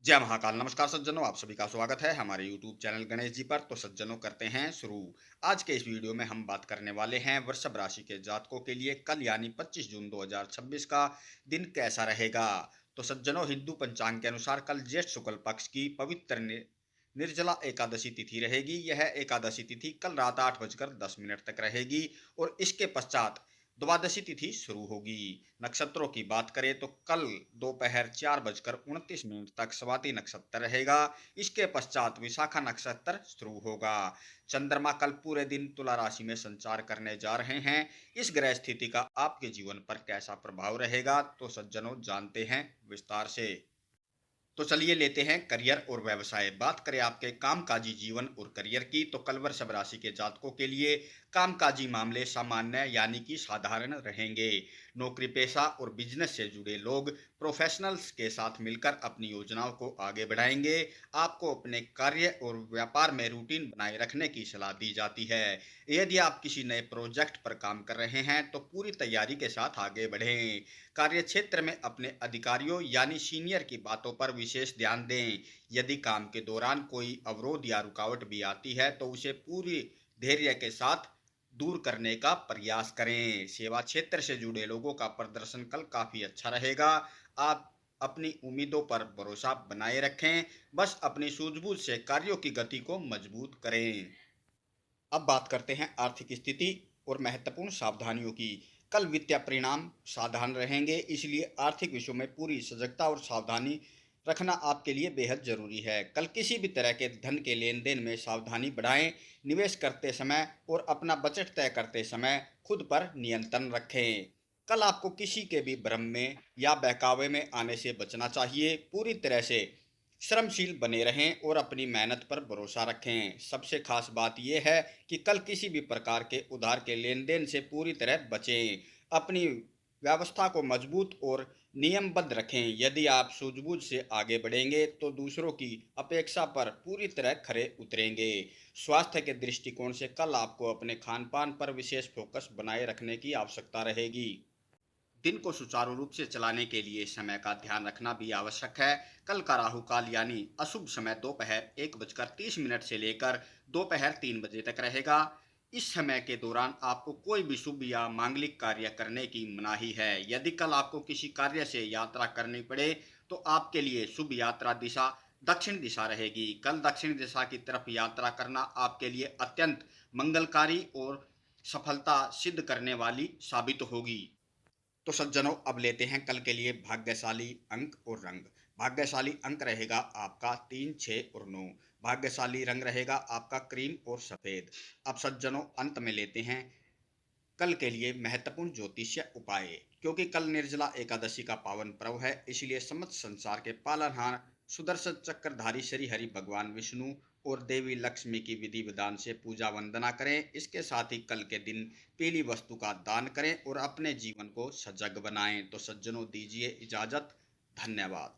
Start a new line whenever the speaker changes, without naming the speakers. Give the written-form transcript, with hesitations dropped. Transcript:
जय महाकाल। नमस्कार सज्जनों, आप सभी का स्वागत है हमारे YouTube चैनल गणेश जी पर। तो सज्जनों, करते हैं शुरू। आज के इस वीडियो में हम बात करने वाले हैं वृषभ राशि के जातकों के लिए कल यानी 25 जून 2026 का दिन कैसा रहेगा। तो सज्जनों, हिंदू पंचांग के अनुसार कल ज्येष्ठ शुक्ल पक्ष की पवित्र निर्जला एकादशी तिथि रहेगी। यह एकादशी तिथि कल रात 8:10 तक रहेगी और इसके पश्चात द्वादशी तिथि शुरू होगी। नक्षत्रों की बात करें तो कल दोपहर 4:29 तक स्वाति नक्षत्र रहेगा। इसके पश्चात विशाखा नक्षत्र शुरू होगा। चंद्रमा कल पूरे दिन तुला राशि में संचार करने जा रहे हैं। इस ग्रह स्थिति का आपके जीवन पर कैसा प्रभाव रहेगा, तो सज्जनों जानते हैं विस्तार से। तो चलिए लेते हैं करियर और व्यवसाय। बात करें आपके कामकाजी जीवन और करियर की, तो कल वृषभ राशि के जातकों के लिए कामकाजी मामले सामान्य यानी कि साधारण रहेंगे। नौकरी पेशा और बिजनेस से जुड़े लोग प्रोफेशनल्स के साथ मिलकर अपनी योजनाओं को आगे बढ़ाएंगे। आपको अपने कार्य और व्यापार में रूटीन बनाए रखने की सलाह दी जाती है। यदि आप किसी नए प्रोजेक्ट पर काम कर रहे हैं तो पूरी तैयारी के साथ आगे बढ़ें। कार्य क्षेत्र में अपने अधिकारियों यानी सीनियर की बातों पर विशेष ध्यान दें। यदि काम के दौरान कोई अवरोध या रुकावट भी आती है तो उसे पूरी धैर्य के साथ दूर करने का प्रयास करें। सेवा क्षेत्र से जुड़े लोगों का प्रदर्शन कल काफी अच्छा रहेगा। आप अपनी उम्मीदों पर भरोसा बनाए रखें। बस अपनी सूझबूझ से कार्यों की गति को मजबूत करें। अब बात करते हैं आर्थिक स्थिति और महत्वपूर्ण सावधानियों की। कल वित्तीय परिणाम साधारण रहेंगे, इसलिए आर्थिक विषयों में पूरी सजगता और सावधानी रखना आपके लिए बेहद जरूरी है। कल किसी भी तरह के धन के लेन देन में सावधानी बढ़ाएं। निवेश करते समय और अपना बजट तय करते समय खुद पर नियंत्रण रखें। कल आपको किसी के भी भ्रम में या बहकावे में आने से बचना चाहिए। पूरी तरह से श्रमशील बने रहें और अपनी मेहनत पर भरोसा रखें। सबसे खास बात यह है कि कल किसी भी प्रकार के उधार के लेन देन से पूरी तरह बचें। अपनी व्यवस्था को मजबूत और नियमबद्ध रखें। यदि आप सूझबूझ से आगे बढ़ेंगे तो दूसरों की अपेक्षा पर पूरी तरह खरे उतरेंगे। स्वास्थ्य के दृष्टिकोण से कल आपको अपने खान पान पर विशेष फोकस बनाए रखने की आवश्यकता रहेगी। दिन को सुचारू रूप से चलाने के लिए समय का ध्यान रखना भी आवश्यक है। कल का राहु काल यानी अशुभ समय दोपहर 1:30 से लेकर दोपहर 3 बजे तक रहेगा। इस समय के दौरान आपको कोई भी शुभ या मांगलिक कार्य करने की मनाही है। यदि कल आपको किसी कार्य से यात्रा करनी पड़े तो आपके लिए शुभ यात्रा दिशा दक्षिण दिशा रहेगी। कल दक्षिण दिशा की तरफ यात्रा करना आपके लिए अत्यंत मंगलकारी और सफलता सिद्ध करने वाली साबित होगी। तो सज्जनों, अब लेते हैं कल के लिए भाग्यशाली अंक और रंग। भाग्यशाली अंक रहेगा आपका 3, 6 और 9। भाग्यशाली रंग रहेगा आपका क्रीम और सफेद। अब सज्जनों, अंत में लेते हैं कल के लिए महत्वपूर्ण ज्योतिष्य उपाय। क्योंकि कल निर्जला एकादशी का पावन पर्व है, इसलिए समस्त संसार के पालनहार सुदर्शन चक्रधारी श्री हरि भगवान विष्णु और देवी लक्ष्मी की विधि विधान से पूजा वंदना करें। इसके साथ ही कल के दिन पीली वस्तु का दान करें और अपने जीवन को सजग बनाएं। तो सज्जनों, दीजिए इजाजत। धन्यवाद।